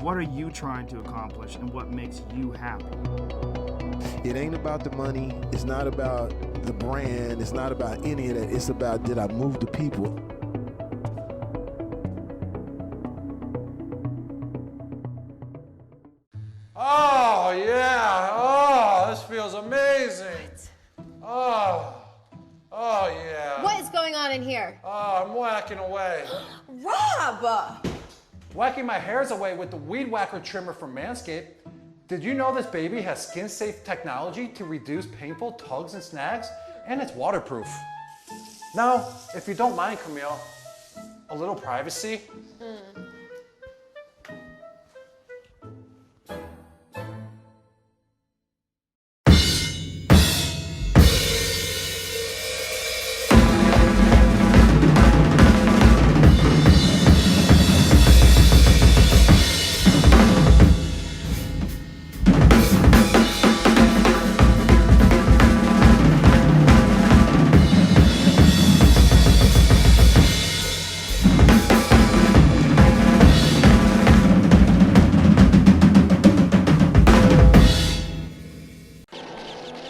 What are you trying to accomplish and what makes you happy? It ain't about the money. It's not about the brand. It's not about any of that. It's about, did I move the people? Oh, yeah. Oh, this feels amazing. Oh, yeah. What is going on in here? Oh, I'm whacking away. Rob! Whacking my hairs away with the Weed Whacker trimmer from Manscaped. Did you know this baby has skin-safe technology to reduce painful tugs and snags? And it's waterproof. Now, if you don't mind, Camille, a little privacy.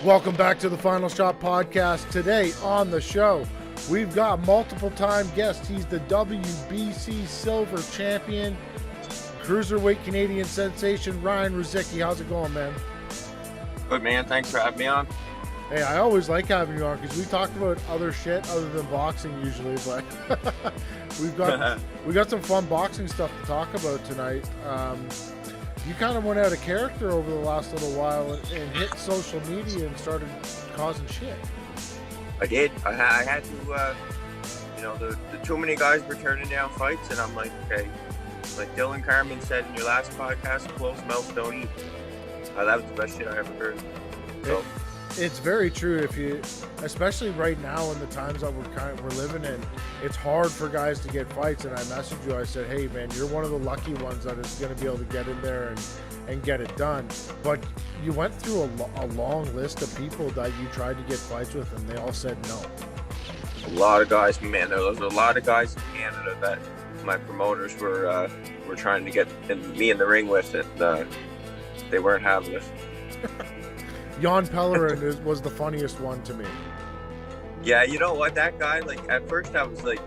Welcome back to the Final Shot Podcast. Today on the show, we've got multiple-time guest. He's the WBC Silver Champion, Cruiserweight Canadian sensation, Ryan ROZICKI. How's it going, man? Good, man. Thanks for having me on. Hey, I always like having you on because we talked about other shit other than boxing usually, but we got some fun boxing stuff to talk about tonight. You kind of went out of character over the last little while and hit social media and started causing shit. I did. I had to, the too many guys were turning down fights, and I'm like, okay, like Dylan Carmen said in your last podcast, closed mouth don't eat. That was the best shit I ever heard. So. It's very true. If you, especially right now in the times that we're living in, it's hard for guys to get fights. And I messaged you. I said, "Hey, man, you're one of the lucky ones that is going to be able to get in there and get it done." But you went through a long list of people that you tried to get fights with, and they all said no. A lot of guys, man. There was a lot of guys in Canada that my promoters were trying to get me in the ring with, and they weren't having it. Jan Pellerin was the funniest one to me. Yeah, you know what? That guy, like, at first I was like,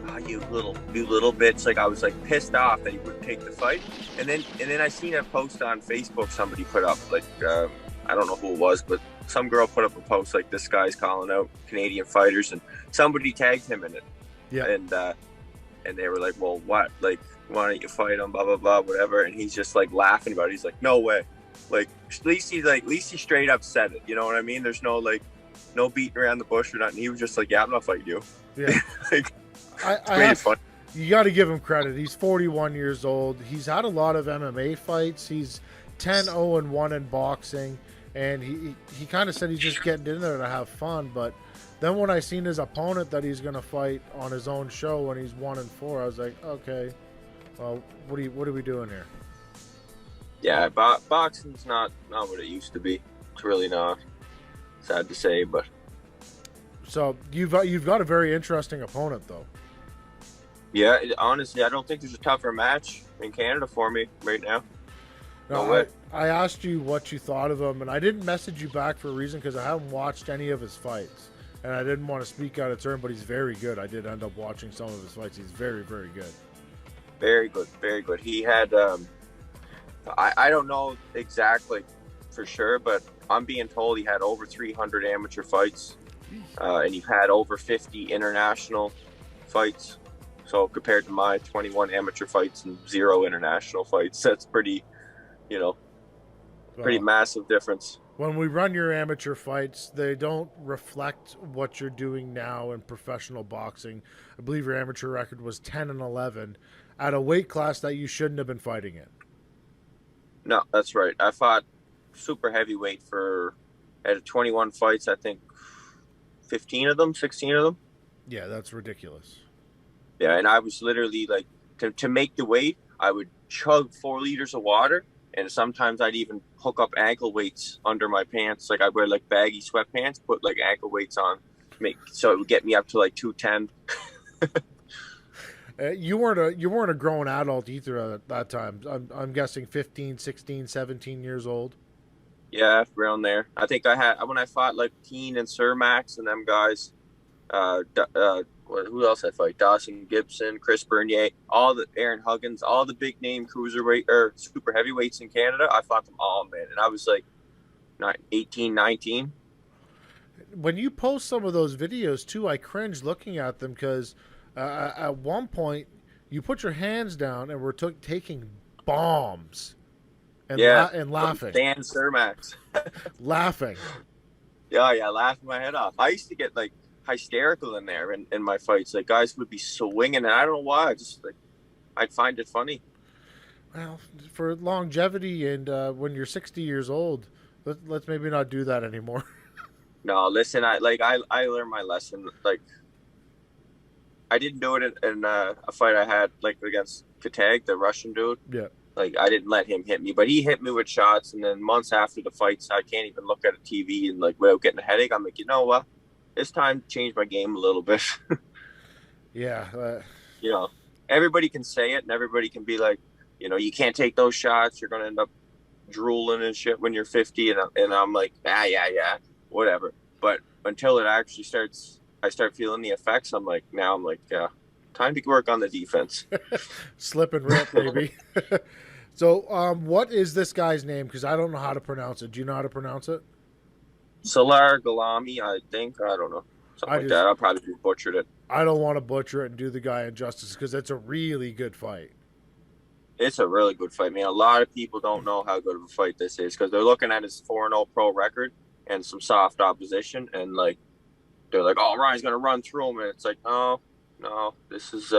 oh, you little bitch. Like, I was like pissed off that he wouldn't take the fight. And then I seen a post on Facebook somebody put up, like, I don't know who it was, but some girl put up a post like, this guy's calling out Canadian fighters, and somebody tagged him in it. Yeah. And they were like, well, what? Like, why don't you fight him? Blah, blah, blah, whatever. And he's just like laughing about it. He's like, no way. Like, at least he straight up said it. You know what I mean? There's no beating around the bush or nothing. He was just like, yeah, I'm not fighting you. Yeah. Like, fun. You got to give him credit. He's 41 years old. He's had a lot of MMA fights. He's 10-0-1 in boxing. And he kind of said he's just getting in there to have fun. But then when I seen his opponent that he's going to fight on his own show when he's 1-4, I was like, okay, well, what are we doing here? Yeah, boxing's not what it used to be. It's really not. Sad to say, but. So you've got a very interesting opponent, though. Yeah, honestly, I don't think there's a tougher match in Canada for me right now. No way. I asked you what you thought of him, and I didn't message you back for a reason because I haven't watched any of his fights, and I didn't want to speak out of turn. But he's very good. I did end up watching some of his fights. He's very, very good. Very good, very good. He had. I don't know exactly for sure, but I'm being told he had over 300 amateur fights, and he had over 50 international fights. So compared to my 21 amateur fights and 0 international fights, that's pretty massive difference. When we run your amateur fights, they don't reflect what you're doing now in professional boxing. I believe your amateur record was 10-11 at a weight class that you shouldn't have been fighting in. No, that's right. I fought super heavyweight at 21 fights, I think 16 of them. Yeah, that's ridiculous. Yeah, and I was literally like, to make the weight, I would chug 4 liters of water, and sometimes I'd even hook up ankle weights under my pants. Like, I'd wear like baggy sweatpants, put like ankle weights on, so it would get me up to like 210. You weren't a grown adult either at that time. I'm guessing 15, 16, 17 years old. Yeah, around there. I think I had when I fought like Keen and Sir Max and them guys. Who else I fight? Dawson Gibson, Chris Bernier, all the Aaron Huggins, all the big name cruiserweight or super heavyweights in Canada. I fought them all, man, and I was like, not 18, 19. When you post some of those videos too, I cringe looking at them because at one point you put your hands down and were taking bombs and Yeah, and laughing, Dan Cermax. laughing. Yeah, laughing my head off. I used to get like hysterical in there in my fights. Like guys would be swinging, and I don't know why. I just like I'd find it funny. Well, for longevity and when you're 60 years old, let's maybe not do that anymore. No, listen, I learned my lesson. Like I didn't do it in a fight I had like against Katag, the Russian dude. Yeah. Like I didn't let him hit me, but he hit me with shots. And then months after the fights, I can't even look at a TV and like without getting a headache. I'm like, you know what? It's time to change my game a little bit. Yeah. You know, everybody can say it, and everybody can be like, you know, you can't take those shots. You're gonna end up drooling and shit when you're 50. And I'm like, yeah, whatever. But until it actually starts, I start feeling the effects. I'm like, yeah, time to work on the defense. Slip and rip, baby. So, what is this guy's name? Because I don't know how to pronounce it. Do you know how to pronounce it? Salar Galami, I think. I don't know. Something like that. I'll probably just butchered it. I don't want to butcher it and do the guy injustice because it's a really good fight. It's a really good fight, man. A lot of people don't know how good of a fight this is because they're looking at his 4-0 pro record and some soft opposition, and like they're like, "Oh, Ryan's gonna run through him," and it's like, no, this is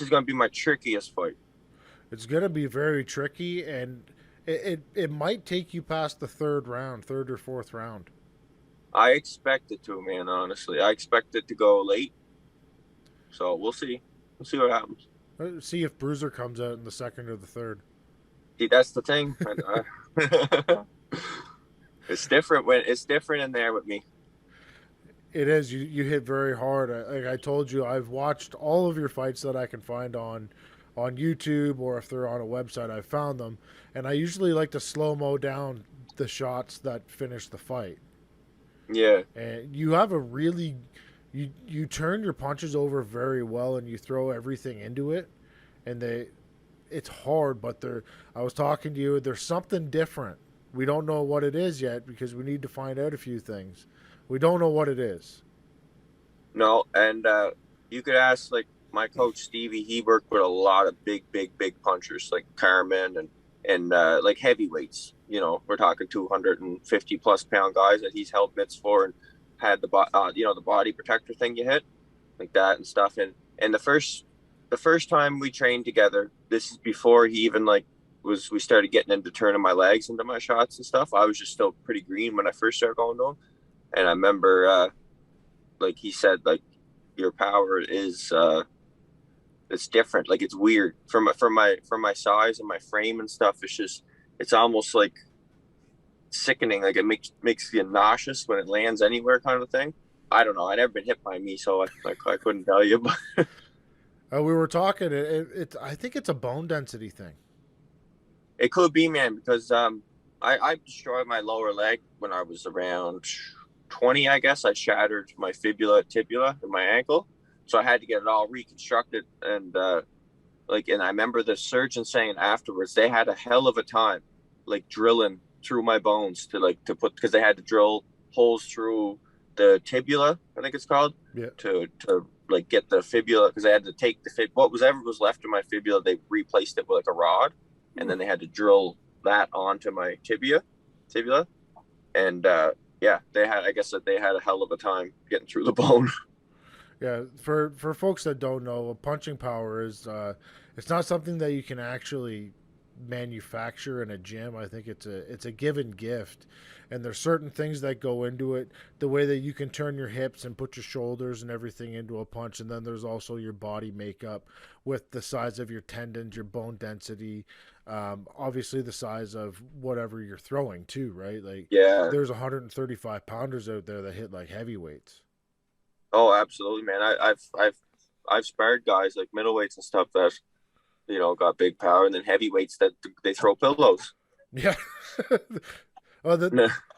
gonna be my trickiest fight. It's gonna be very tricky, and it might take you past the third or fourth round. I expect it to, man. Honestly, I expect it to go late. So we'll see. We'll see what happens. See if Bruiser comes out in the second or the third. See, that's the thing. It's different in there with me. It is. You hit very hard. Like I told you, I've watched all of your fights that I can find on YouTube, or if they're on a website, I've found them. And I usually like to slow-mo down the shots that finish the fight. Yeah. And you have a really you turn your punches over very well, and you throw everything into it, and it's hard, but I was talking to you, there's something different. We don't know what it is yet because we need to find out a few things. We don't know what it is. No, and you could ask like my coach Stevie. He worked with a lot of big punchers like Carmen and like heavyweights. You know, we're talking 250 plus pound guys that he's held mitts for and had the body protector thing you hit like that and stuff. And the first time we trained together, this is before he even like we started getting into turning my legs into my shots and stuff. I was just still pretty green when I first started going to him. And I remember, like he said, like your power is, it's different. Like it's weird from my size and my frame and stuff. It's almost like sickening. Like it makes you nauseous when it lands anywhere, kind of thing. I don't know. I never been hit by me, so I couldn't tell you. But we were talking. I think it's a bone density thing. It could be, man, because I destroyed my lower leg when I was around 20, I guess. I shattered my tibia, and my ankle, so I had to get it all reconstructed. And and I remember the surgeon saying afterwards they had a hell of a time, like drilling through my bones to put, because they had to drill holes through the tibia, I think it's called, to like get the fibula, because they had to take whatever was left of my fibula, they replaced it with like a rod. And then they had to drill that onto my tibia, and I guess they had a hell of a time getting through the bone. Yeah, for folks that don't know, punching power is it's not something that you can actually manufacture in a gym. I think it's a given gift, and there's certain things that go into it, the way that you can turn your hips and put your shoulders and everything into a punch. And then there's also your body makeup with the size of your tendons, your bone density, obviously the size of whatever you're throwing too, right? Like, yeah, there's 135 pounders out there that hit like heavyweights. Oh, absolutely, man. I've sparred guys like middleweights and stuff that got big power, and then heavyweights that they throw pillows. Yeah.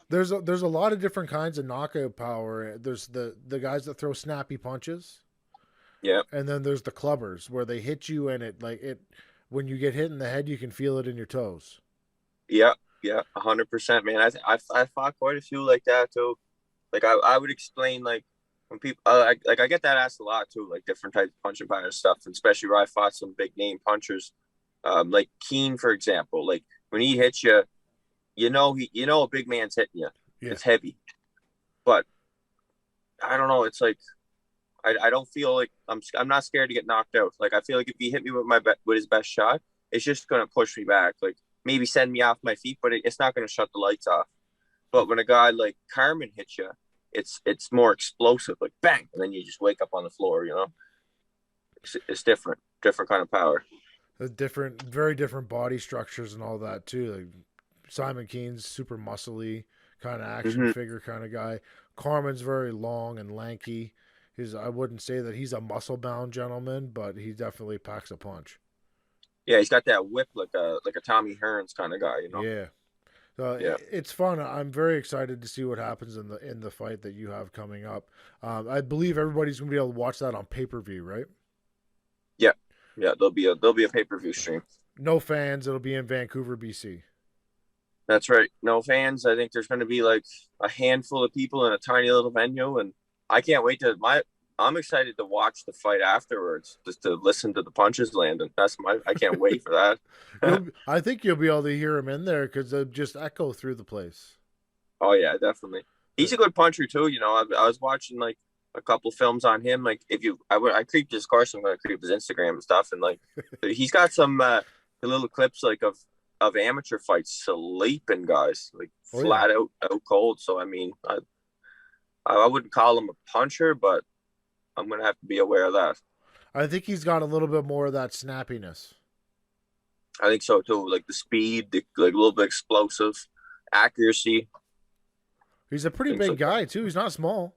There's a lot of different kinds of knockout power. There's the guys that throw snappy punches, Yeah, and then there's the clubbers where they hit you and it when you get hit in the head, you can feel it in your toes. yeah, yeah, 100%, man. I fought quite a few like that too. Like I would explain like when people I get that asked a lot too, like different types of punching power stuff, and especially where I fought some big name punchers, like Keen for example. Like when he hits you, a big man's hitting you. Yeah. It's heavy, but I don't know. It's like I don't feel like I'm not scared to get knocked out. Like I feel like if he hit me with with his best shot, it's just gonna push me back. Like maybe send me off my feet, but it's not gonna shut the lights off. But when a guy like Carmen hits you, it's more explosive, like bang, and then you just wake up on the floor. It's different kind of power. Very different body structures and all that too. Like Simon Keen's super muscly, kind of action figure kind of guy. Carmen's very long and lanky. I wouldn't say that he's a muscle bound gentleman, but he definitely packs a punch. Yeah, he's got that whip like a Tommy Hearns kind of guy. Yeah. Yeah. It's fun. I'm very excited to see what happens in the fight that you have coming up. I believe everybody's gonna be able to watch that on pay-per-view, right? Yeah, yeah. There'll be a pay-per-view stream. No fans. It'll be in Vancouver, BC. That's right. No fans. I think there's going to be like a handful of people in a tiny little venue, and I can't wait I'm excited to watch the fight afterwards, just to listen to the punches land, and I can't wait for that. I think you'll be able to hear him in there because they'll just echo through the place. Oh yeah, definitely. He's a good puncher too. I was watching like a couple films on him. Like I creeped his course. I'm going to creep his Instagram and stuff, and like he's got some little clips like of amateur fights sleeping guys like flat out cold. So I mean, I wouldn't call him a puncher, but I'm going to have to be aware of that. I think he's got a little bit more of that snappiness. I think so too. Like the speed, like a little bit explosive, accuracy. He's a pretty big guy too. He's not small.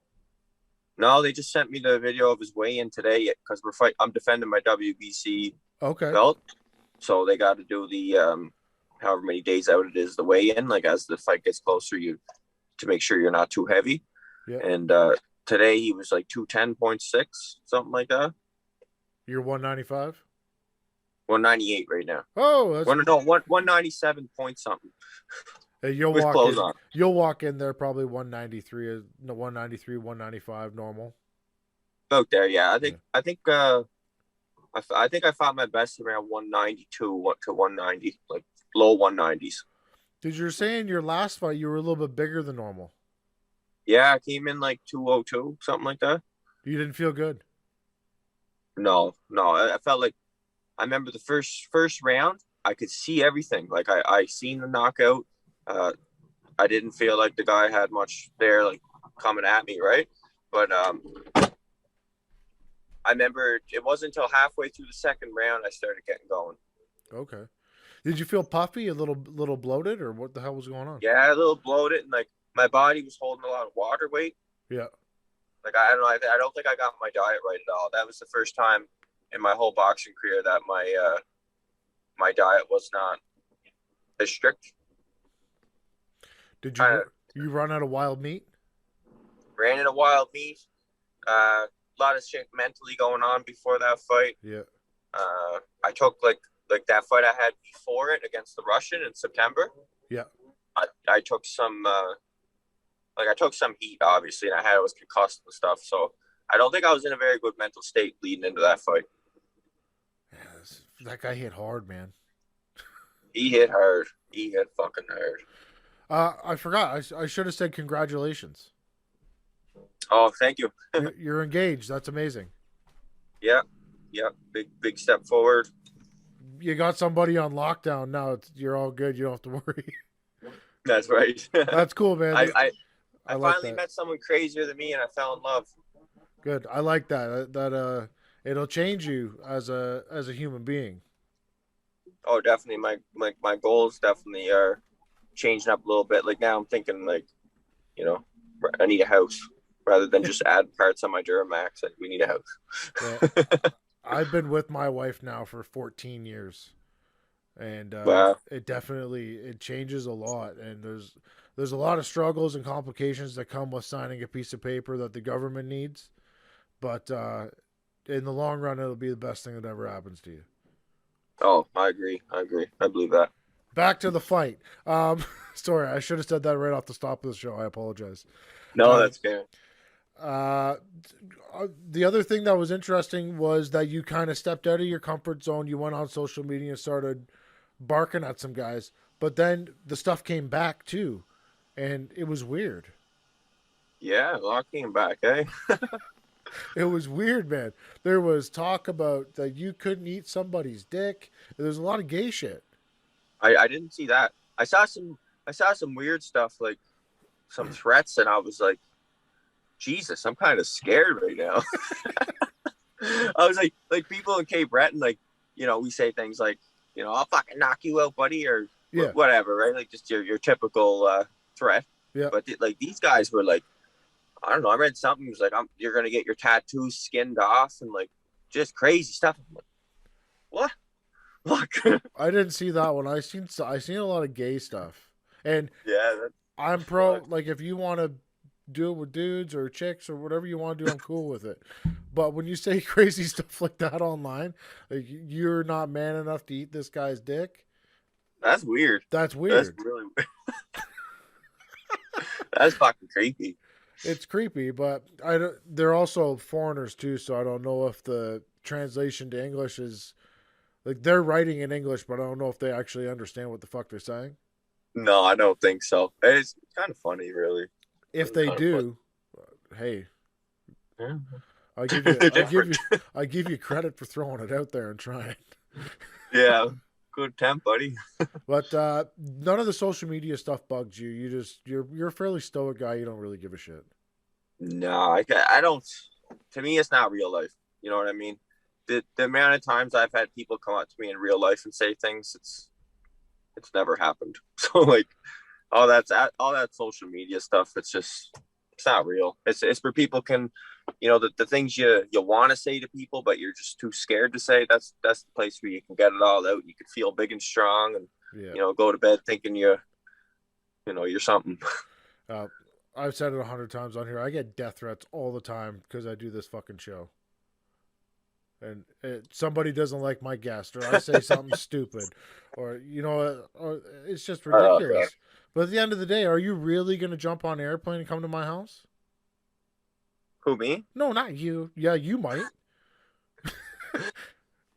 No, they just sent me the video of his weigh-in today because I'm defending my WBC belt, so they got to do the however many days out it is the weigh-in. Like as the fight gets closer, to make sure you're not too heavy. Yeah. And today he was like 210.6, something like that. You're 195. 198 right now. Oh, that's 197 point something. You'll with walk clothes in, on. You'll walk in there probably 193, 195 normal. About there, yeah. I think I fought my best around 192 to 190, like low 190s. Did you say in your last fight you were a little bit bigger than normal? Yeah, I came in like 202, something like that. You didn't feel good? No. I felt like I remember the first round. I could see everything. Like I seen the knockout. I didn't feel like the guy had much there, like coming at me, right? But I remember it wasn't until halfway through the second round I started getting going. Okay. Did you feel puffy, a little bloated, or what the hell was going on? Yeah, a little bloated, and like my body was holding a lot of water weight. Yeah. Like I don't know, I don't think I got my diet right at all. That was the first time in my whole boxing career that my diet was not as strict. Did you run out of wild meat? Ran into wild meat. A lot of shit mentally going on before that fight. Yeah. I took like that fight I had before it against the Russian in September. Yeah. I took some I took some heat obviously, and I was concussed and stuff. So I don't think I was in a very good mental state leading into that fight. Yeah, that guy hit hard, man. He hit hard. He hit fucking hard. I forgot. I should have said congratulations. Oh, thank you. You're engaged. That's amazing. Yeah. Big step forward. You got somebody on lockdown now. You're all good. You don't have to worry. That's right. That's cool, man. I like finally met someone crazier than me, and I fell in love. Good. I like that. That it'll change you as a human being. Oh, definitely. My goals definitely are changing up a little bit. Like now I'm thinking like, I need a house. rather than just add parts on my Duramax. Like, we need a house. Yeah. I've been with my wife now for 14 years, and Wow. it changes a lot. And there's a lot of struggles and complications that come with signing a piece of paper that the government needs. But in the long run, it'll be the best thing that ever happens to you. Oh, I agree. I believe that. Back to the fight. Sorry, I should have said that right off the top of the show. I apologize. No, that's good. The other thing that was interesting was that you kind of stepped out of your comfort zone. You went on social media and started barking at some guys, but then the stuff came back too, and it was weird. Yeah, Locke came back, eh? It was weird, man. There was talk about that you couldn't eat somebody's dick. There's a lot of gay shit. I didn't see that. I saw some weird stuff, like some threats, and I was like, Jesus, I'm kind of scared right now. I was like people in Cape Breton, like, you know, we say things like, you know, I'll fucking knock you out, buddy, or whatever, right? Like just your typical threat. Yeah. But like these guys were like, I don't know. I read something. It was like, you're gonna get your tattoos skinned off, and like just crazy stuff. I'm like, what? Look. I didn't see that one. I seen a lot of gay stuff, and yeah, I'm pro. Like if you want to do it with dudes or chicks or whatever you want to do, I'm cool with it. But when you say crazy stuff like that online, like you're not man enough to eat this guy's dick. That's weird. That's weird. That's really weird. That's fucking creepy. It's creepy, but they're also foreigners too, so I don't know if the translation to English is like they're writing in English, but I don't know if they actually understand what the fuck they're saying. No, I don't think so. It's kind of funny, really. If they do, hey, yeah. I give you credit for throwing it out there and trying. Yeah, good attempt, buddy. But none of the social media stuff bugs you. You're a fairly stoic guy. You don't really give a shit. No, I don't. To me, it's not real life. You know what I mean? The amount of times I've had people come up to me in real life and say things, it's never happened. So like all that social media stuff, it's not real. It's where people can, you know, the things you want to say to people, but you're just too scared to say. That's the place where you can get it all out. You can feel big and strong, and you know, go to bed thinking you're something. I've said it 100 times on here. I get death threats all the time because I do this fucking show. And somebody doesn't like my guest, or I say something stupid, or you know, or it's just ridiculous. But at the end of the day, are you really going to jump on an airplane and come to my house? Who, me? No, not you. Yeah, you might.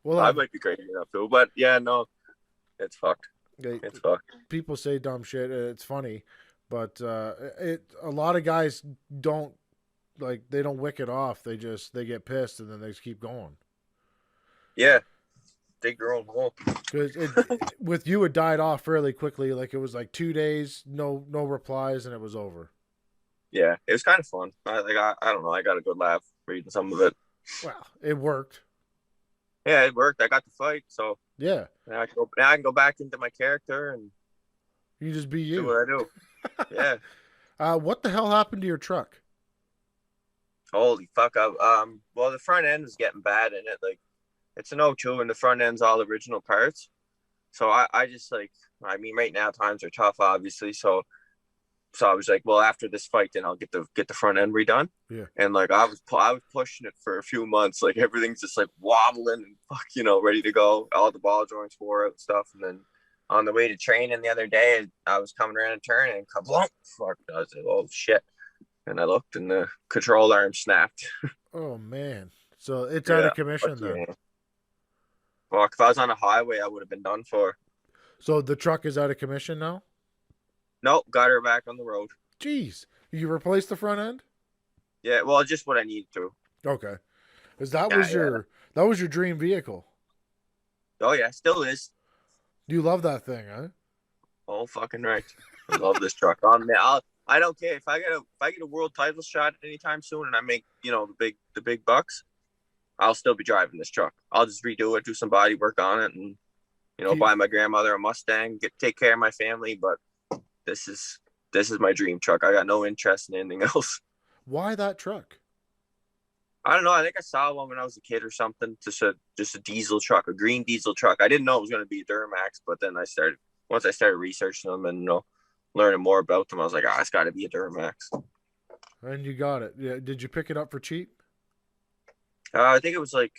Well, I might be crazy enough to, but yeah, no, it's fucked. It's fucked. People say dumb shit. It's funny, but a lot of guys don't they don't wick it off. They get pissed and then they just keep going. Yeah, dig your own hole. Because with you, it died off fairly quickly. Like it was like 2 days, no replies, and it was over. Yeah, it was kind of fun. I don't know. I got a good laugh reading some of it. Well, it worked. Yeah, it worked. I got to fight, so yeah. Now I can go back into my character and you just be you. Do what I do. Yeah. What the hell happened to your truck? Holy fuck! Well, the front end is getting bad in it. Like, it's an 02 and the front end's all original parts. So I just right now times are tough, obviously. So I was like, well, after this fight, then I'll get the front end redone. Yeah. And like I was pushing it for a few months. Like everything's just like wobbling and ready to go. All the ball joints wore out and stuff. And then on the way to training the other day, I was coming around a turn and kablunk! Fuck! I was like, oh shit! And I looked and the control arm snapped. Oh man! So it's out of commission then. Yeah. Well, if I was on a highway, I would have been done for. So the truck is out of commission now? Nope, got her back on the road. Jeez. You replaced the front end? Yeah, well, just what I needed to. Okay. Because that was your dream vehicle. Oh yeah, still is. You love that thing, huh? Oh, fucking right. I love this truck. I don't care if I get a world title shot anytime soon and I make, the big bucks, I'll still be driving this truck. I'll just redo it, do some body work on it, and buy my grandmother a Mustang, take care of my family. But this is my dream truck. I got no interest in anything else. Why that truck? I don't know. I think I saw one when I was a kid or something. Just a diesel truck, a green diesel truck. I didn't know it was going to be a Duramax, but then once I started researching them and learning more about them, I was like, it's got to be a Duramax. And you got it. Yeah. Did you pick it up for cheap? I think it was like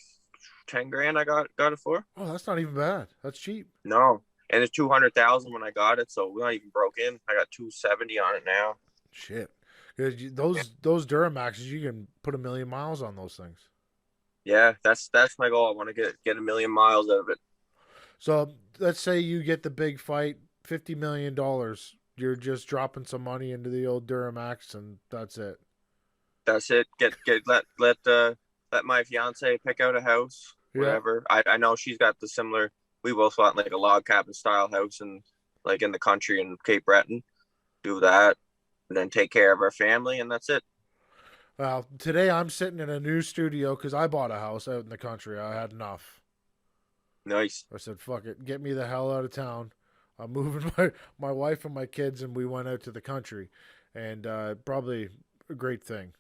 10 grand. I got it for. Oh, that's not even bad. That's cheap. No, and it's 200,000 when I got it, so we're not even broke in. I got 270 on it now. Shit. Those Duramaxes, you can put 1 million miles on those things. Yeah, that's my goal. I want to get 1 million miles out of it. So let's say you get the big fight, $50 million. You're just dropping some money into the old Duramax, and that's it. That's it. Let my fiance pick out a house, whatever. Yeah. I know she's got the similar. We both want like a log cabin style house and like in the country in Cape Breton. Do that, and then take care of our family, and that's it. Well, today I'm sitting in a new studio because I bought a house out in the country. I had enough. Nice. I said, fuck it. Get me the hell out of town. I'm moving my wife and my kids, and we went out to the country. And probably a great thing.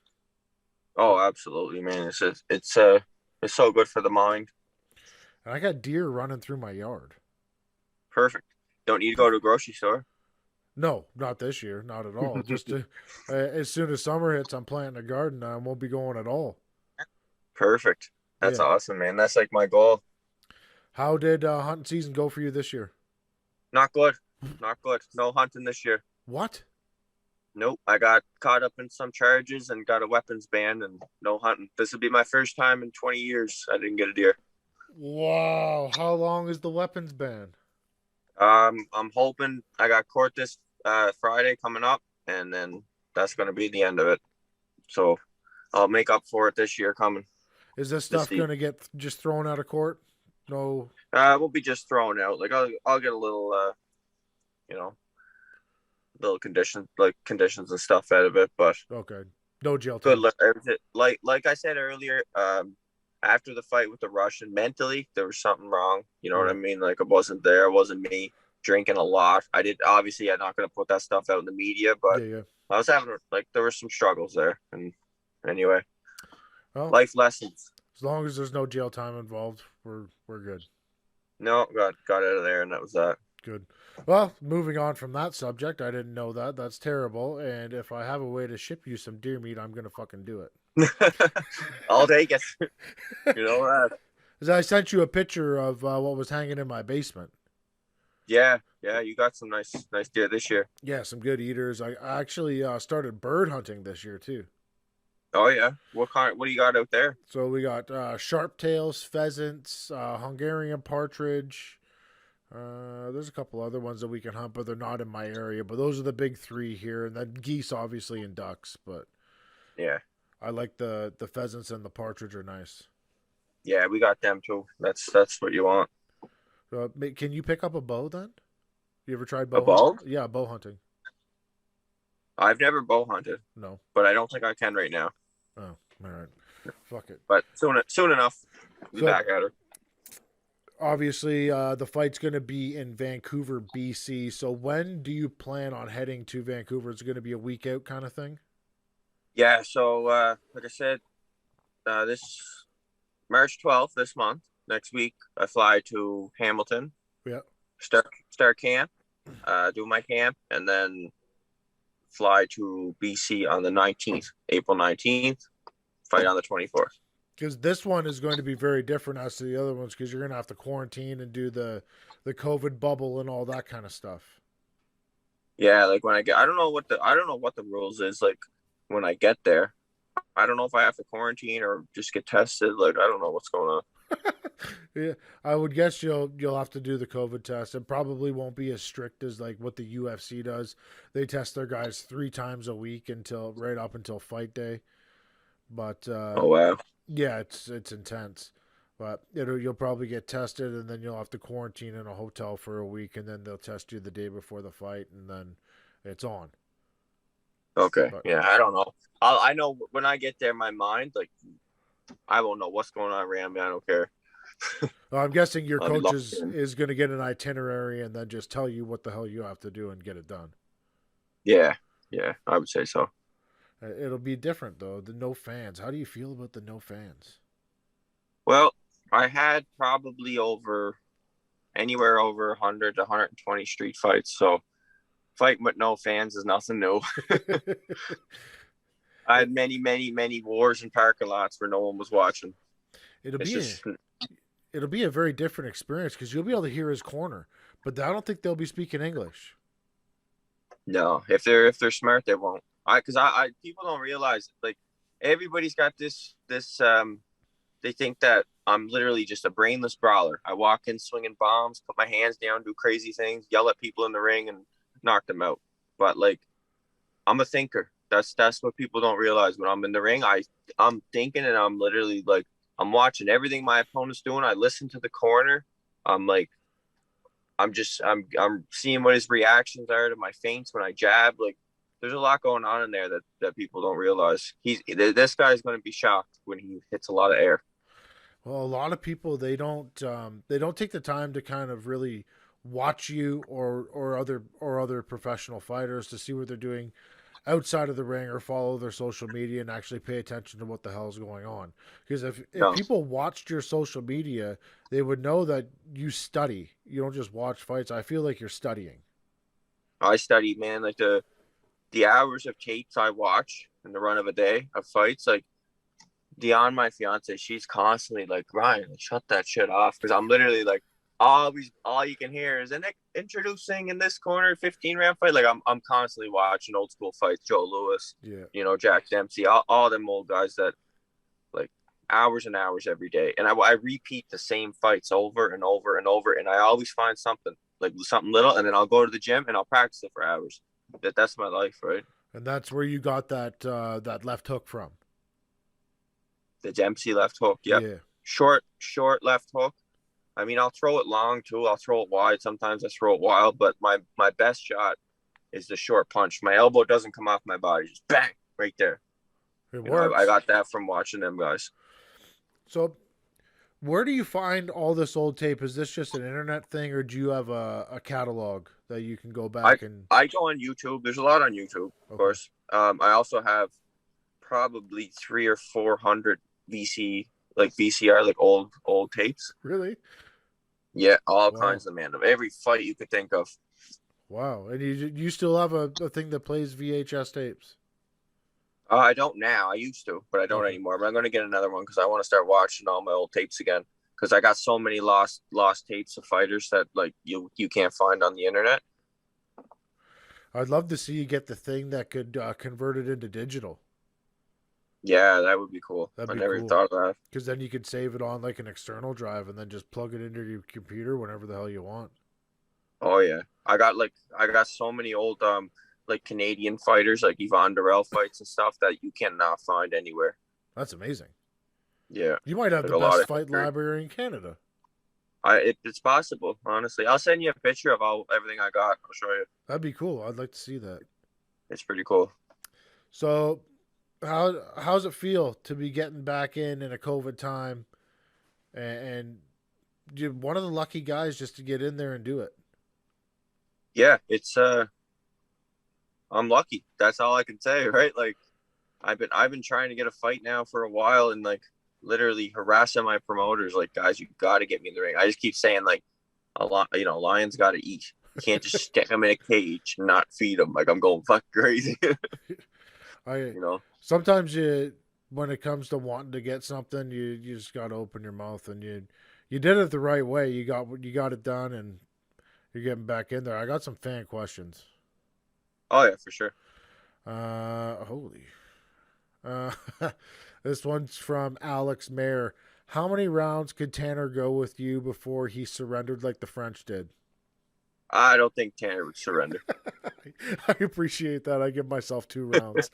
Oh, absolutely, man. It's so good for the mind. And I got deer running through my yard. Perfect. Don't need to go to a grocery store. No, not this year. Not at all. Just as soon as summer hits, I'm planting a garden. I won't be going at all. Perfect. That's awesome, man. That's like my goal. How did hunting season go for you this year? Not good. Not good. No hunting this year. What? Nope. I got caught up in some charges and got a weapons ban and no hunting. This would be my first time in 20 years I didn't get a deer. Wow. How long is the weapons ban? I'm hoping I got court this Friday coming up, and then that's going to be the end of it. So I'll make up for it this year coming. Is this stuff going to get just thrown out of court? No. We'll be just thrown out. Like I'll get a little, little conditions and stuff out of it, but okay, no jail time. Good. Like I said earlier, after the fight with the Russian, mentally there was something wrong. You know what I mean? Like it wasn't there. It wasn't me drinking a lot. I'm not going to put that stuff out in the media, but I was having there were some struggles there. And anyway, life lessons. As long as there's no jail time involved, we're good. No, got out of there, and that was that. Good. Well, moving on from that subject, I didn't know that. That's terrible. And if I have a way to ship you some deer meat, I'm going to fucking do it. I'll take it. You know that. Because I sent you a picture of what was hanging in my basement. Yeah, you got some nice deer this year. Yeah, some good eaters. I actually started bird hunting this year too. Oh yeah, what do you got out there? So we got sharp-tails, pheasants, Hungarian partridge. There's a couple other ones that we can hunt, but they're not in my area. But those are the big three here, and then geese, obviously, and ducks. But yeah, I like the pheasants and the partridge are nice. Yeah, we got them too. That's what you want. Can you pick up a bow then? You ever tried bow? A bow? Hunting? Yeah, bow hunting. I've never bow hunted. No, but I don't think I can right now. Oh, all right. Fuck it. But soon enough, we'll be back at her. Obviously, the fight's going to be in Vancouver, BC. So when do you plan on heading to Vancouver? Is it going to be a week out kind of thing? Yeah. So like I said, this March 12th, this month, next week, I fly to Hamilton. Yeah. Start camp, do my camp, and then fly to BC on the 19th, April 19th, fight on the 24th. Because this one is going to be very different as to the other ones because you're going to have to quarantine and do the COVID bubble and all that kind of stuff. Yeah, like when I don't know what the rules is like when I get there. I don't know if I have to quarantine or just get tested. Like I don't know what's going on. Yeah, I would guess you'll have to do the COVID test. It probably won't be as strict as like what the UFC does. They test their guys 3 times a week right up until fight day. But oh wow, yeah, it's intense. But you'll probably get tested, and then you'll have to quarantine in a hotel for a week, and then they'll test you the day before the fight, and then it's on. Okay, yeah, I don't know. I know when I get there, my mind I won't know what's going on around me. I don't care. Well, I'm guessing your coach is going to get an itinerary and then just tell you what the hell you have to do and get it done. Yeah, I would say so. It'll be different though. The no fans. How do you feel about the no fans? Well, I had probably anywhere over 100 to 120 street fights. So fighting with no fans is nothing new. I had It, many, many, many wars in parking lots where no one was watching. it'll It's be a, just it'll be a very different experience because you'll be able to hear his corner, but I don't think they'll be speaking English. no. If they're smart, they won't. I people don't realize like everybody's got this. They think that I'm literally just a brainless brawler. I walk in swinging bombs, put my hands down, do crazy things, yell at people in the ring, and knock them out. But like, I'm a thinker. That's what people don't realize. When I'm in the ring, I'm thinking, and I'm literally like, I'm watching everything my opponent's doing. I listen to the corner. I'm like, I'm seeing what his reactions are to my feints when I jab. Like, there's a lot going on in there that people don't realize. This guy's going to be shocked when he hits a lot of air. Well, a lot of people they don't take the time to kind of really watch you or other professional fighters to see what they're doing outside of the ring or follow their social media and actually pay attention to what the hell's going on. Because if No, people watched your social media, they would know that you study. You don't just watch fights. I feel like you're studying. I study, man. Like the hours of tapes I watch in the run of a day of fights, like Dion, my fiance, she's constantly like, Ryan, like, shut that shit off. Because I'm literally like, all you can hear is introducing in this corner 15 round fight. Like I'm constantly watching old school fights, Joe Louis, Yeah. Jack Dempsey, all them old guys that like hours and hours every day. And I repeat the same fights over and over and over. And I always find something little, and then I'll go to the gym and I'll practice it for hours. That's my life, right? And that's where you got that left hook from. The Dempsey left hook. Yep. Yeah. Short left hook. I mean, I'll throw it long too. I'll throw it wide. Sometimes I throw it wild, but my best shot is the short punch. My elbow doesn't come off my body. Just bang right there. It works. I got that from watching them guys. So where do you find all this old tape? Is this just an internet thing, or do you have a catalog that you can go back and? I go on YouTube. There's a lot on YouTube, of course. I also have probably 300 or 400 VCR, like old tapes. Really? Yeah, all Wow. kinds of man of every fight you could think of. Wow. And you still have a thing that plays VHS tapes? I don't now. I used to, but I don't Okay. anymore. But I'm going to get another one because I want to start watching all my old tapes again. Because I got so many lost tapes of fighters that like you can't find on the internet. I'd love to see you get the thing that could convert it into digital. Yeah, that would be cool. That'd I be never cool. thought of that. Because then you could save it on like an external drive and then just plug it into your computer whenever the hell you want. Oh yeah, I got so many old like Canadian fighters, like Yvonne Durrell fights and stuff that you cannot find anywhere. That's amazing. Yeah, You might have There's the a lot best of fight history. library in Canada. It's possible, honestly. I'll send you a picture of everything I got. I'll show you. That'd be cool. I'd like to see that. It's pretty cool. So, how's it feel to be getting back in a COVID time, and you're one of the lucky guys just to get in there and do it? Yeah, it's I'm lucky. That's all I can say, right? Like I've been trying to get a fight now for a while and like literally harassing my promoters, like, guys, you got to get me in the ring. I just keep saying like lions got to eat. You can't just stick them in a cage and not feed them. Like I'm going fucking crazy. Sometimes when it comes to wanting to get something, you just got to open your mouth, and you did it the right way. You got it done, and you're getting back in there. I got some fan questions. Oh yeah, for sure. This one's from Alex Mayer. How many rounds could Tanner go with you before he surrendered like the French did? I don't think Tanner would surrender. I appreciate that. I give myself 2 rounds.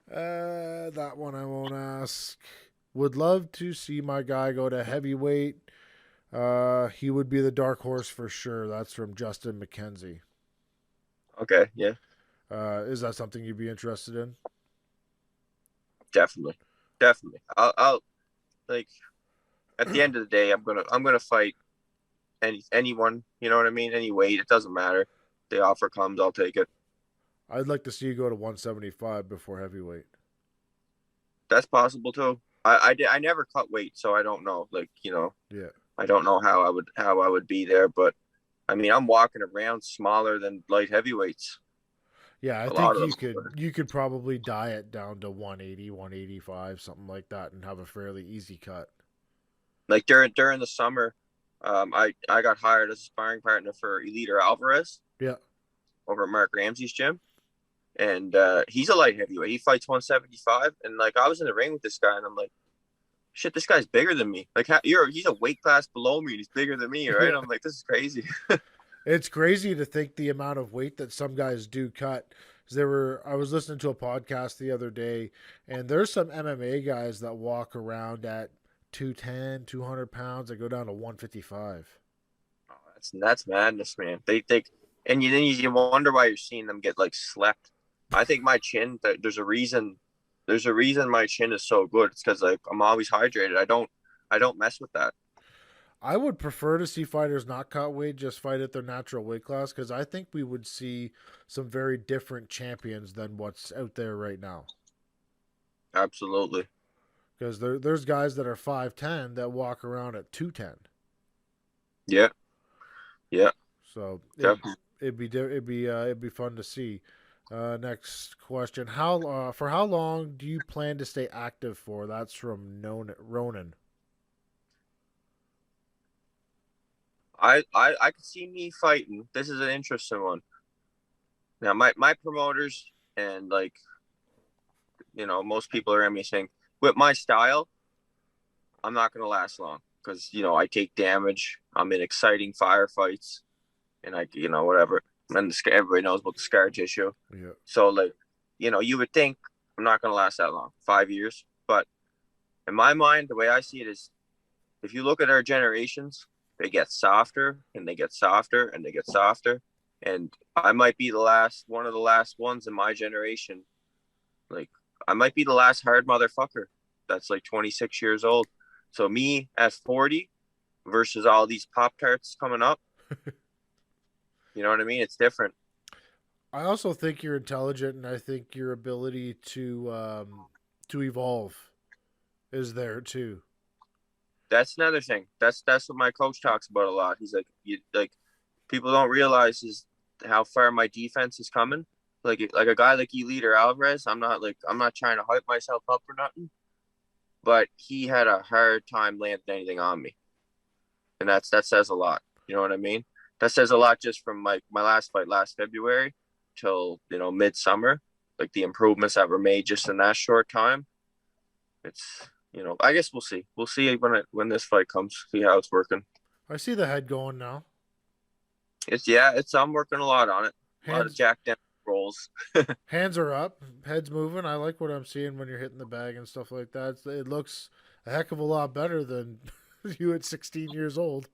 That one I won't ask. Would love to see my guy go to heavyweight. He would be the dark horse for sure. That's from Justin McKenzie. Okay, yeah, Is that something you'd be interested in? definitely. I'll like at the end of the day, I'm gonna fight anyone. You know what I mean? Any weight, it doesn't matter. The offer comes, I'll take it. I'd like to see you go to 175 before heavyweight. That's possible too. I never cut weight, so I don't know. Like, Yeah. I don't know how I would be there, but I mean, I'm walking around smaller than light heavyweights. Yeah, I A lot think of you them. could probably diet down to 180, 185, something like that, and have a fairly easy cut. Like during the summer, I got hired as a sparring partner for Eliter Alvarez Yeah. over at Mark Ramsey's gym, and he's a light heavyweight. He fights 175, and like I was in the ring with this guy, and I'm like, shit, this guy's bigger than me. Like, he's a weight class below me, and he's bigger than me, right? Yeah. I'm like, this is crazy. It's crazy to think the amount of weight that some guys do cut. I was listening to a podcast the other day, and there's some MMA guys that walk around at 210, 200 pounds that go down to 155. That's madness, man. And then you wonder why you're seeing them get like slept. I think my chin. There's a reason. There's a reason my chin is so good. It's because like I'm always hydrated. I don't mess with that. I would prefer to see fighters not cut weight, just fight at their natural weight class, because I think we would see some very different champions than what's out there right now. Absolutely. Because there's guys that are 5'10" that walk around at 210. Yeah. Yeah. So Definitely. it'd be fun to see. Next question: for how long do you plan to stay active for? That's from Ronan. I could see me fighting. This is an interesting one. Now my promoters and like most people around me saying with my style, I'm not gonna last long because I take damage. I'm in exciting firefights, and whatever. And everybody knows about the scar tissue. Yeah. So like, you would think I'm not gonna last that long, 5 years. But in my mind, the way I see it is, if you look at our generations, they get softer and they get softer and they get softer. And I might be one of the last ones in my generation. Like, I might be the last hard motherfucker that's like 26 years old. So me at 40 versus all these Pop-Tarts coming up, you know what I mean? It's different. I also think you're intelligent, and I think your ability to evolve is there too. That's another thing. That's what my coach talks about a lot. He's like, people don't realize is how far my defense is coming. Like a guy like Eliter Alvarez, I'm not trying to hype myself up or nothing, but he had a hard time landing anything on me, and that says a lot. You know what I mean? That says a lot just from my last fight last February till midsummer. Like the improvements that were made just in that short time. It's I guess we'll see. We'll see when this fight comes. See how it's working. I see the head going now. I'm working a lot on it. A lot of jack down rolls. Hands are up, head's moving. I like what I'm seeing when you're hitting the bag and stuff like that. It looks a heck of a lot better than you at 16 years old.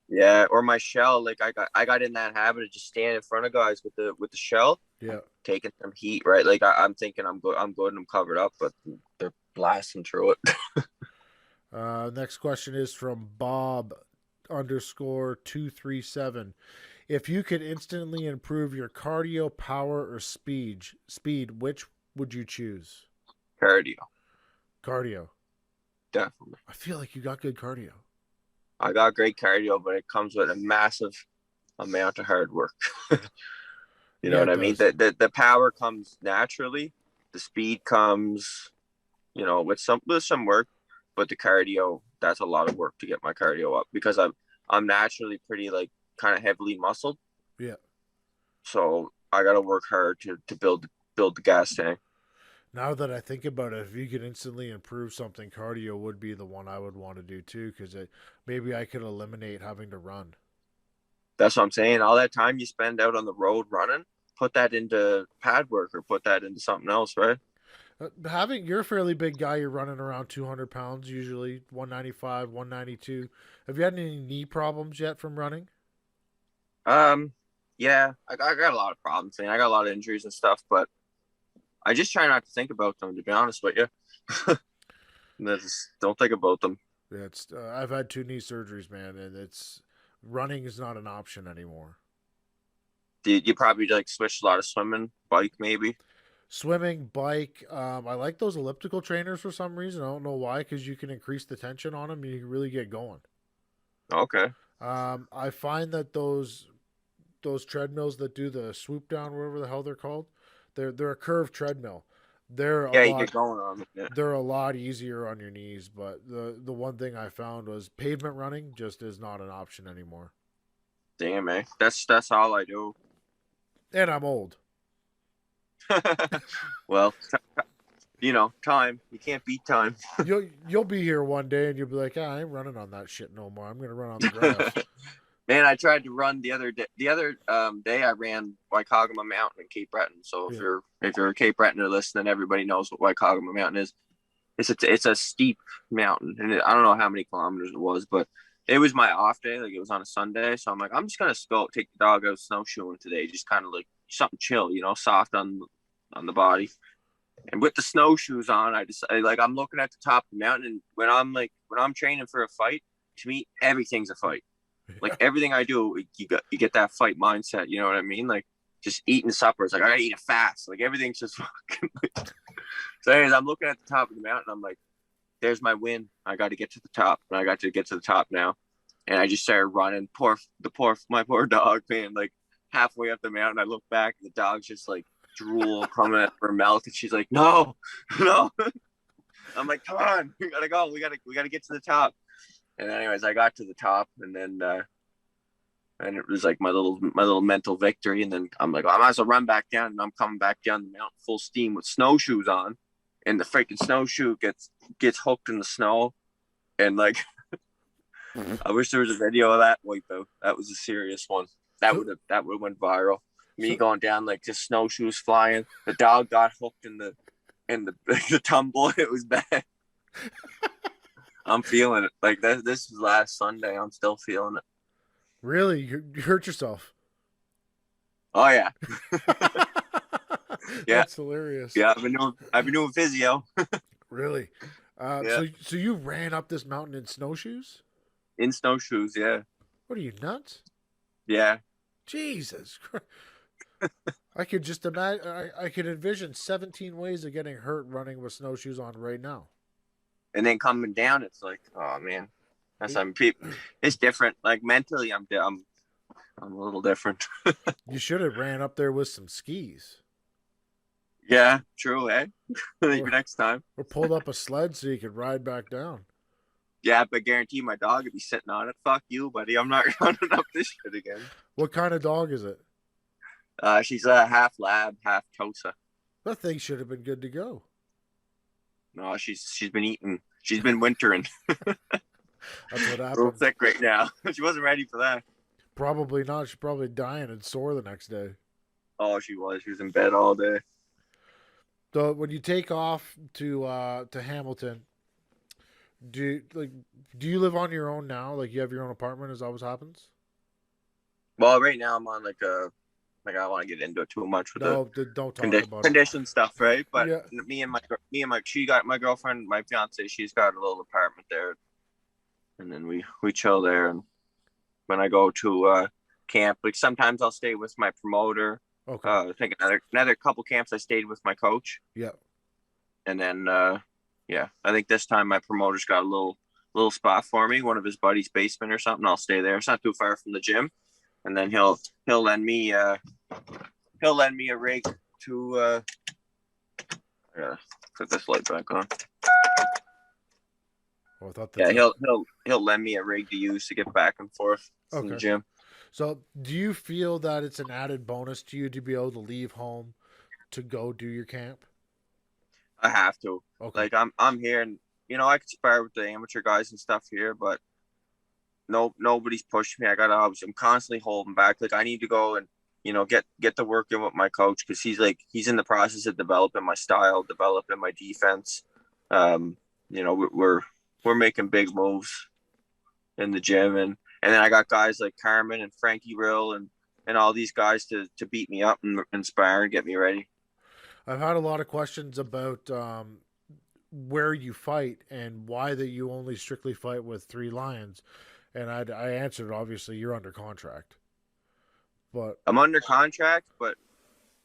Yeah, or my shell. Like I got in that habit of just standing in front of guys with the shell. Yeah, taking some heat, right? Like I'm thinking I'm good. I'm good and I'm covered up, but they're blasting through it. Next question is from Bob _237. If you could instantly improve your cardio, power, or speed, which would you choose? Cardio. Definitely. I feel like you got good cardio. I got great cardio, but it comes with a massive amount of hard work. You know what I mean? The power comes naturally. The speed comes, with some work, but the cardio, that's a lot of work to get my cardio up because I'm naturally pretty like kind of heavily muscled. Yeah. So I got to work hard to build the gas tank. Now that I think about it, if you could instantly improve something, cardio would be the one I would want to do too, because maybe I could eliminate having to run. That's what I'm saying. All that time you spend out on the road running, put that into pad work or put that into something else, right? You're a fairly big guy. You're running around 200 pounds, usually 195, 192. Have you had any knee problems yet from running? Yeah, I got a lot of problems. I got a lot of injuries and stuff, but I just try not to think about them, to be honest with you. Just don't think about them. Yeah, I've had 2 knee surgeries, man, and running is not an option anymore. Did you probably like switch a lot of swimming, bike maybe? Swimming, bike. I like those elliptical trainers for some reason. I don't know why, because you can increase the tension on them. And you can really get going. Okay. I find that those treadmills that do the swoop down, whatever the hell they're called, they're a curved treadmill. They're a Yeah, you lot get going on it. Yeah. they're a lot easier on your knees. But the one thing I found was pavement running just is not an option anymore. Damn, eh? That's all I do. And I'm old. Well, time. You can't beat time. You'll be here one day and you'll be like, I ain't running on that shit no more. I'm gonna run on the grass. Man, I tried to run the other day. The other day, I ran Waikagama Mountain in Cape Breton. So if you're a Cape Bretoner listening, everybody knows what Waikagama Mountain is. It's a steep mountain, and I don't know how many kilometers it was, but it was my off day. Like it was on a Sunday, so I'm like, I'm just gonna go take the dog out snowshoeing today, just kind of like something chill, soft on the body. And with the snowshoes on, I decided, like, I'm looking at the top of the mountain, and when I'm training for a fight, to me everything's a fight. Like everything I do, you get that fight mindset. You know what I mean? Like just eating supper. It's like I gotta eat it fast. Like everything's just fucking. So, anyways, I'm looking at the top of the mountain. I'm like, "There's my win. I got to get to the top, and I got to get to the top now." And I just started running. My poor dog, man. Like halfway up the mountain, I look back, and the dog's just like drool coming at her mouth, and she's like, "No, no." I'm like, "Come on, we gotta go. We gotta get to the top." And anyways, I got to the top, and then and it was like my little mental victory. And then I'm like, I might as well run back down, and I'm coming back down the mountain full steam with snowshoes on, and the freaking snowshoe gets hooked in the snow, and like, I wish there was a video of that wipeout. That was a serious one. That would have went viral. Me going down like just snowshoes flying. The dog got hooked in the tumble. It was bad. I'm feeling it. Like this was last Sunday. I'm still feeling it. Really? You hurt yourself? Oh yeah. Yeah. That's hilarious. Yeah, I've been doing physio. Really? Yeah. So you ran up this mountain in snowshoes? In snowshoes, yeah. What are you, nuts? Yeah. Jesus Christ. I could just imagine. I could envision 17 ways of getting hurt running with snowshoes on right now. And then coming down, it's like, oh man, it's different. Like mentally, I'm a little different. You should have ran up there with some skis. Yeah, true, eh? Maybe next time. Or pulled up a sled so you could ride back down. Yeah, but guarantee my dog would be sitting on it. Fuck you, buddy. I'm not running up this shit again. What kind of dog is it? She's a half lab, half Tosa. That thing should have been good to go. No, she's been eating. She's been wintering. That's what happened. Real sick right now. She wasn't ready for that. Probably not. She's probably dying and sore the next day. Oh, she was. She was in bed all day. So when you take off to Hamilton, do you live on your own now? Like you have your own apartment? Is that what happens? Well, right now I'm on like I don't want to get into it too much with don't talk about condition stuff, right? But yeah. me and my girlfriend, my fiance, she's got a little apartment there, and then we chill there. And when I go to camp, like sometimes I'll stay with my promoter. Okay. I think another couple camps I stayed with my coach. Yeah. And then I think this time my promoter's got a little spot for me, one of his buddy's basement or something. I'll stay there. It's not too far from the gym. And then he'll lend me a rig to I gotta put this light back on. Oh, I thought he'll lend me a rig to use to get back and forth from the gym. So do you feel that it's an added bonus to you to be able to leave home to go do your camp? I have to. Okay. Like I'm here, and I could spar with the amateur guys and stuff here, but nobody's pushing me. I'm constantly holding back. Like I need to go and get to work in with my coach, because he's in the process of developing my style, developing my defense. We're making big moves in the gym, and then I got guys like Carmen and Frankie Rill and all these guys to beat me up and inspire and get me ready. I've had a lot of questions about where you fight and why that you only strictly fight with 3 Lions. And I answered, obviously, you're under contract. But I'm under contract, but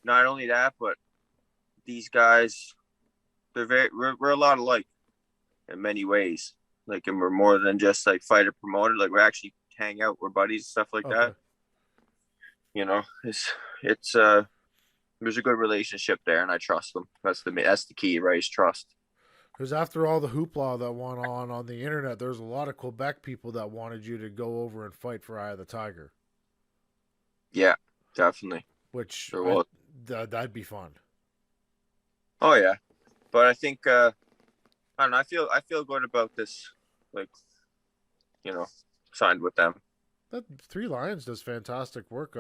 not only that, but these guys, we're a lot alike in many ways. Like, and we're more than just like fighter promoter. Like, we actually hang out, we're buddies, stuff like that. You know, it's there's a good relationship there, and I trust them. That's the key, right? Is trust. because after all the hoopla that went on the internet, there's a lot of Quebec people that wanted you to go over and fight for Eye of the Tiger. Yeah, definitely. Which There was. that'd be fun. Oh yeah, but I think I don't know. I feel good about this. Like, you know, signed with them. That Three Lions does fantastic work.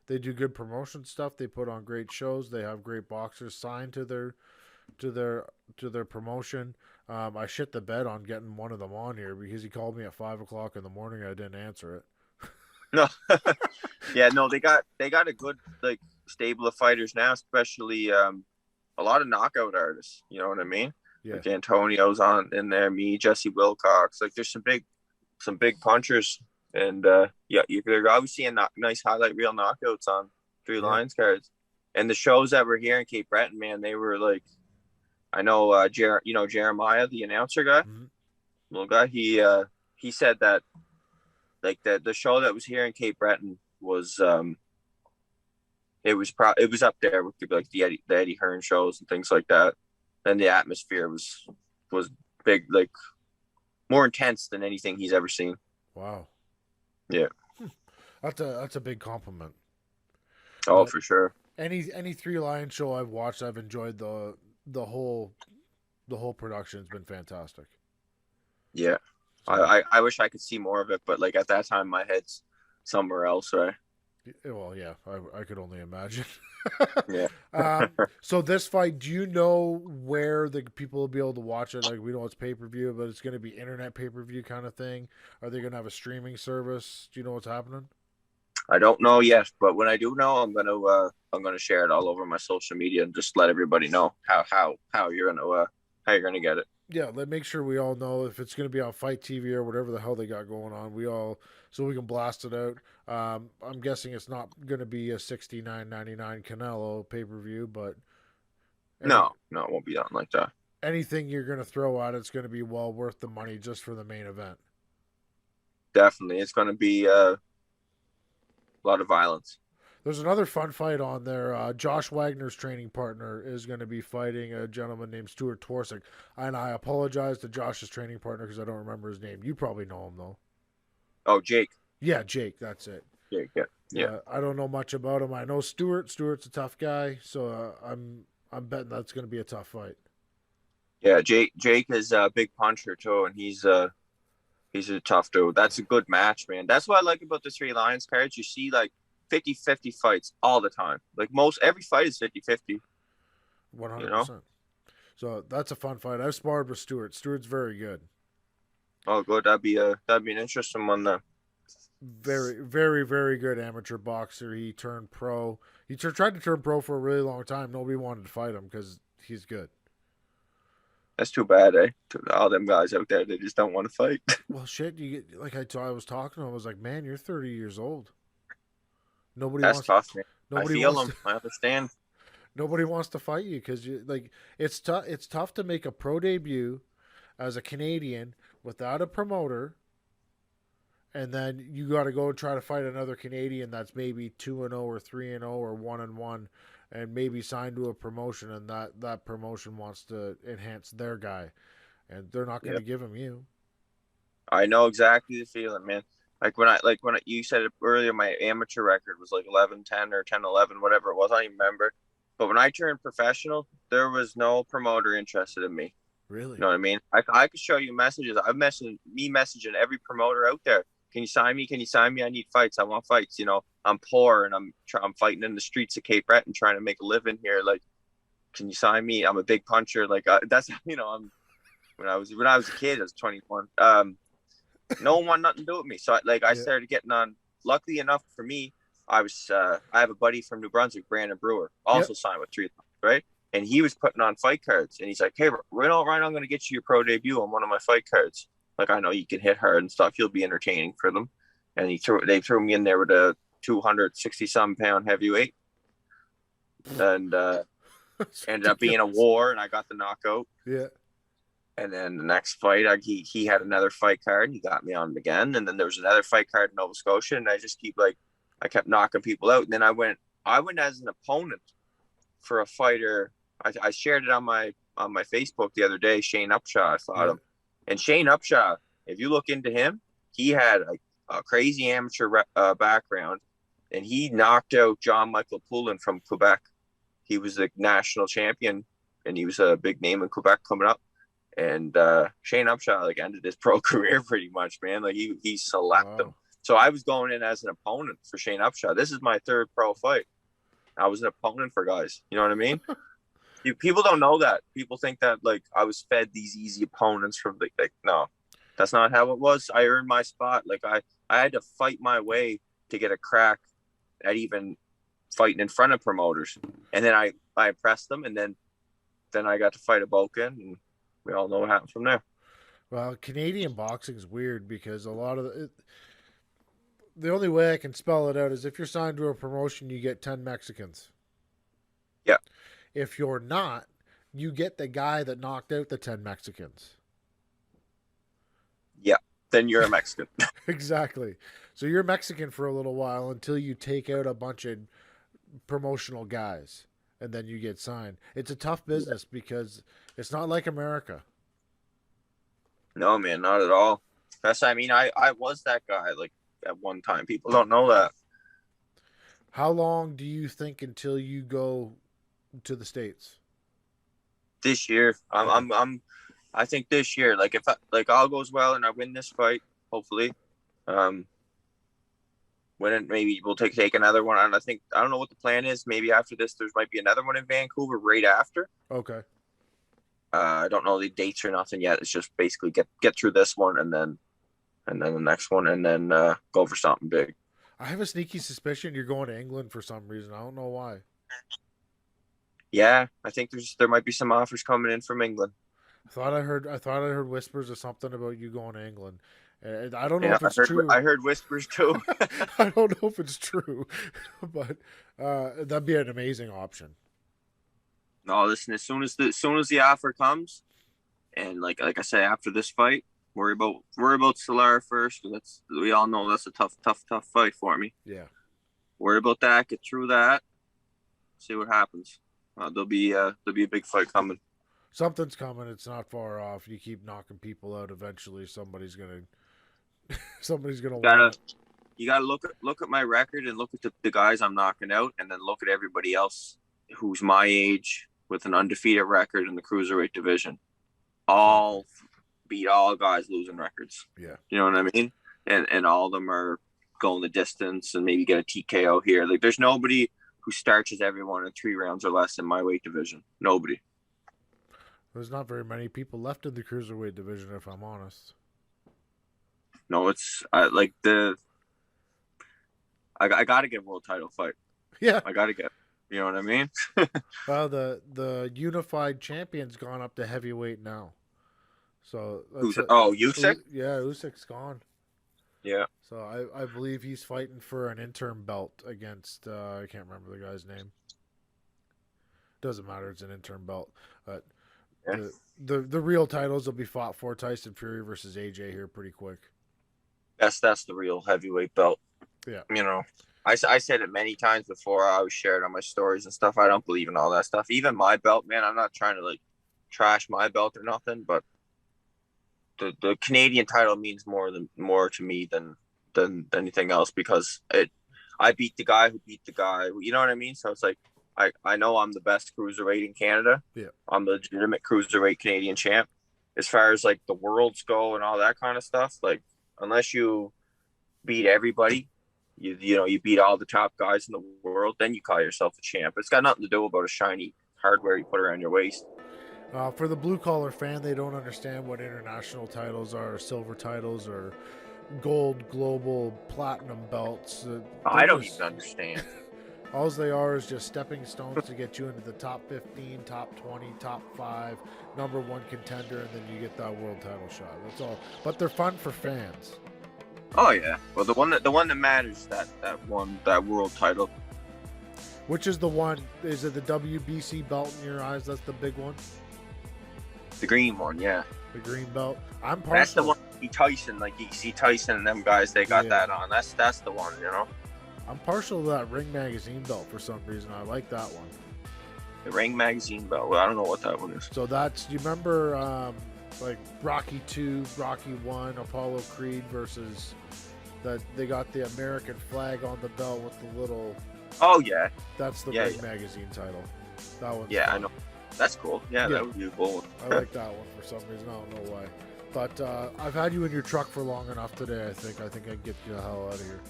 They do good promotion stuff. They put on great shows. They have great boxers signed to their promotion. I shit the bed on getting one of them on here because he called me at 5:00 in the morning. I didn't answer it. No, yeah, no, they got a good like stable of fighters now, especially a lot of knockout artists. You know what I mean? Yeah. Like Antonio's on in there, me, Jesse Wilcox. Like, there's some big punchers, and they're obviously a nice highlight reel knockouts on Three Lions cards. And the shows that were here in Cape Breton, man, they were like, I know, Jeremiah, the announcer guy, little guy. He said that like the show that was here in Cape Breton was it was up there with like the Eddie Hearn shows and things like that, and the atmosphere was big, like more intense than anything he's ever seen. Wow. Yeah. That's a big compliment. Oh, But for sure. any Three Lion show I've watched, I've enjoyed the whole production. Has been fantastic. Yeah. I wish I could see more of it, but like at that time my head's somewhere else, right? Well, yeah, I could only imagine. Yeah. So this fight, do you know where the people will be able to watch it? Like, we know it's pay-per-view, but it's going to be internet pay-per-view kind of thing. Are they going to have a streaming service? Do you know what's happening? I don't know yet, but when I do know, I'm gonna share it all over my social media and just let everybody know how you're gonna get it. Yeah, make sure we all know if it's going to be on Fight TV or whatever the hell they got going on. So we can blast it out. I'm guessing it's not going to be a $69.99 Canelo pay-per-view, but No, it won't be done like that. anything you're going to throw at it's going to be well worth the money just for the main event. Definitely, it's gonna be a lot of violence. There's another fun fight on there. Josh Wagner's training partner is going to be fighting a gentleman named Stuart Twarsick. And I apologize to Josh's training partner because I don't remember his name. You probably know him, though. Oh, Jake. Yeah, Jake. That's it. Jake, yeah. I don't know much about him. I know Stuart. Stuart's a tough guy, so I'm betting that's going to be a tough fight. Yeah, Jake is a big puncher, too, and he's a tough dude. That's a good match, man. That's what I like about the Three Lions cards. You see, like, 50-50 fights all the time. Like, every fight is 50-50. 100%. You know? So that's a fun fight. I've sparred with Stuart. Stuart's very good. Oh, good. That'd be an interesting one then. Very, very, very good amateur boxer. He turned pro. He tried to turn pro for a really long time. Nobody wanted to fight him because he's good. That's too bad, eh? All them guys out there, they just don't want to fight. Well, shit. You get like I was talking to him. I was like, man, you're 30 years old. That's tough, man. I feel them. I understand. Nobody wants to fight you because it's tough. It's tough to make a pro debut as a Canadian without a promoter, and then you got to go and try to fight another Canadian that's maybe 2-0 or 3-0 or 1-1, and maybe signed to a promotion, and that promotion wants to enhance their guy, and they're not going to give him you. I know exactly the feeling, man. Like when you said it earlier, my amateur record was like 11-10 or 10-11, whatever it was. I don't even remember. But when I turned professional, there was no promoter interested in me. Really? You know what I mean? I could show you messages. I've messaging every promoter out there. Can you sign me? Can you sign me? I need fights. I want fights. You know, I'm poor and I'm fighting in the streets of Cape Breton trying to make a living here. Like, can you sign me? I'm a big puncher. Like that's, you know, when I was a kid, I was 21. No one wanted nothing to do with me. So I started getting on. Luckily enough for me, I have a buddy from New Brunswick, Brandon Brewer, also signed with Three, right? And he was putting on fight cards, and he's like, "Hey, Ryan, I'm going to get you your pro debut on one of my fight cards. Like, I know you can hit hard and stuff. You'll be entertaining for them." And they threw me in there with a 260-some pound heavyweight. And ended up being a war, and I got the knockout. Yeah. And then the next fight, he had another fight card, and he got me on it again. And then there was another fight card in Nova Scotia, and I just I kept knocking people out. And then I went as an opponent for a fighter. I shared it on my Facebook the other day. Shane Upshaw, I fought him, and Shane Upshaw, if you look into him, he had a crazy amateur background, and he knocked out John Michael Poulin from Quebec. He was the national champion, and he was a big name in Quebec coming up. And Shane Upshaw ended his pro career pretty much, man. He slapped him. So I was going in as an opponent for Shane Upshaw. This is my third pro fight. I was an opponent for guys. You know what I mean? People don't know that. People think that I was fed these easy opponents from no, that's not how it was. I earned my spot. I had to fight my way to get a crack at even fighting in front of promoters. And then I impressed them, and then I got to fight a Boken, and we all know what happened from there. Well, Canadian boxing is weird because a lot of the only way I can spell it out is if you're signed to a promotion, you get 10 Mexicans. Yeah. If you're not, you get the guy that knocked out the 10 Mexicans. Yeah. Then you're a Mexican. Exactly. So you're Mexican for a little while until you take out a bunch of promotional guys, and then you get signed. It's a tough business because it's not like America. No, man, not at all. I was that guy at one time. People don't know that. How long do you think until you go to the States? This year. I think this year, if all goes well and I win this fight, hopefully, win it, maybe we'll take another one. And I don't know what the plan is. Maybe after this, there might be another one in Vancouver right after. Okay. I don't know the dates or nothing yet. It's just basically get through this one and then the next one, and then go for something big. I have a sneaky suspicion you're going to England for some reason. I don't know why. Yeah, I think there might be some offers coming in from England. I thought I heard whispers of something about you going to England. I don't know if it's true. I heard whispers too. I don't know if it's true, but that'd be an amazing option. No, listen. As soon as the offer comes, and like I say, after this fight, worry about Solara first, because we all know that's a tough fight for me. Yeah. Worry about that. Get through that. See what happens. There'll be a big fight coming. Something's coming. It's not far off. You keep knocking people out. Eventually, somebody's gonna win. You gotta look at my record and look at the guys I'm knocking out, and then look at everybody else who's my age with an undefeated record in the cruiserweight division. All beat all guys losing records. Yeah. You know what I mean? And all of them are going the distance and maybe get a TKO here. There's nobody who starches everyone in 3 rounds or less in my weight division. Nobody. There's not very many people left in the cruiserweight division, if I'm honest. No, it's I got to get a world title fight. Yeah. I got to get. You know what I mean? Well, the unified champion's gone up to heavyweight now. So Usyk? Yeah, Usyk's gone. Yeah. So I believe he's fighting for an interim belt against I can't remember the guy's name. Doesn't matter, it's an interim belt. But yeah. The real titles will be fought for Tyson Fury versus AJ here pretty quick. That's the real heavyweight belt. Yeah. You know, I said it many times before. I always shared on my stories and stuff. I don't believe in all that stuff. Even my belt, man, I'm not trying to trash my belt or nothing, but the Canadian title means more to me than anything else, because I beat the guy who beat the guy. You know what I mean? So it's I know I'm the best cruiserweight in Canada. Yeah. I'm the legitimate cruiserweight Canadian champ. As far as the worlds go and all that kind of stuff, unless you beat everybody, you beat all the top guys in the world, then you call yourself a champ. It's got nothing to do about a shiny hardware you put around your waist. For the blue collar fan, they don't understand what international titles are, silver titles, or gold, global, platinum belts. I don't even understand. All they are is just stepping stones to get you into the top 15, top 20, top 5, number 1 contender, and then you get that world title shot. That's all. But they're fun for fans. Oh yeah. Well, the one that matters, that won that world title. Which is the one? Is it the WBC belt in your eyes? That's the big one. The green one, yeah. The green belt. I'm partial. That's the one. Tyson, like you see Tyson and them guys, they got that on. That's the one, you know. I'm partial to that Ring Magazine belt for some reason. I like that one. The Ring Magazine belt. Well, I don't know what that one is. So that's, do you remember like Rocky 2, Rocky 1, Apollo Creed versus that they got the American flag on the belt with the little. Oh yeah. That's the Ring Magazine title. That one. Yeah, I know. That's cool. Yeah, that would be a cool one. I like that one for some reason. I don't know why. But I've had you in your truck for long enough today. I think I can get you the hell out of here.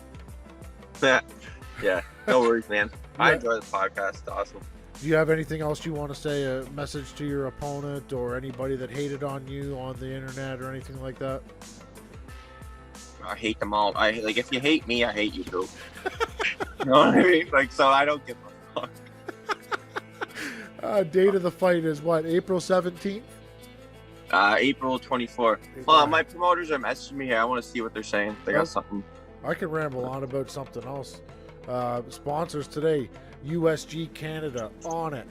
Yeah. No worries, man. I enjoy the podcast. It's awesome. Do you have anything else you want to say? A message to your opponent or anybody that hated on you on the internet or anything like that? I hate them all. Like if you hate me, I hate you too. You know what I mean? Like, so I don't give a fuck. Date of the fight is what? April 17th? April 24th. Well, my promoters are messaging me here. I want to see what they're saying. They got something. I can ramble on about something else. Sponsors today, USG Canada, on it.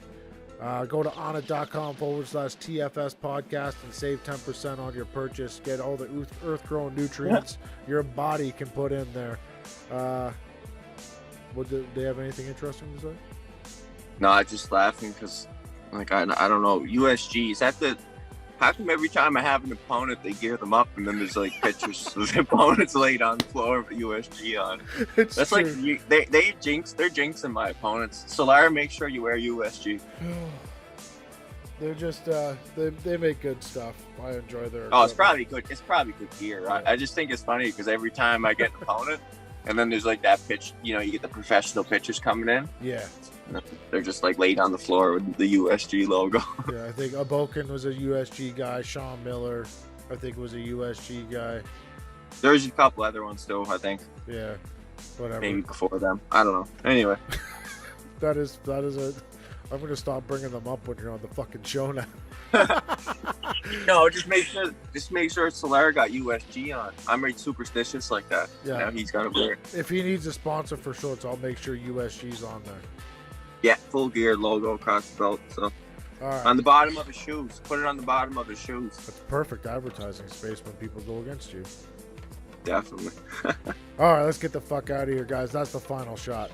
Go to onnit.com/TFS podcast and save 10% on your purchase. Get all the earth-grown nutrients your body can put in there. Do they have anything interesting to say? No, I'm just laughing because, like, I don't know. USG, is that the... How come every time I have an opponent, they gear them up and then there's, like, pictures of the opponents laid on the floor with the USG on? That's true. Like, they're jinxing my opponents. Solara, make sure you wear USG. They're just, they make good stuff. I enjoy their... Oh, it's probably good. It's probably good gear. Yeah. I just think it's funny because every time I get an opponent, and then there's, like, that pitch, you know, you get the professional pitchers coming in. Yeah. They're just like laid on the floor with the USG logo. Yeah, I think Aboken was a USG guy. Sean Miller, I think, was a USG guy. There's a couple other ones too, I think. Yeah, whatever. Maybe before them. I don't know. Anyway. that is a. I'm gonna stop bringing them up when you're on the fucking show now. No, just make sure Solara got USG on. I'm very superstitious like that. Yeah, now he's got to wear it. If he needs a sponsor for shorts, I'll make sure USG's on there. Yeah, full gear logo across the belt. So right. On the bottom of his shoes. Put it on the bottom of his shoes. That's perfect advertising space when people go against you. Definitely. All right, let's get the fuck out of here, guys. That's the final shot.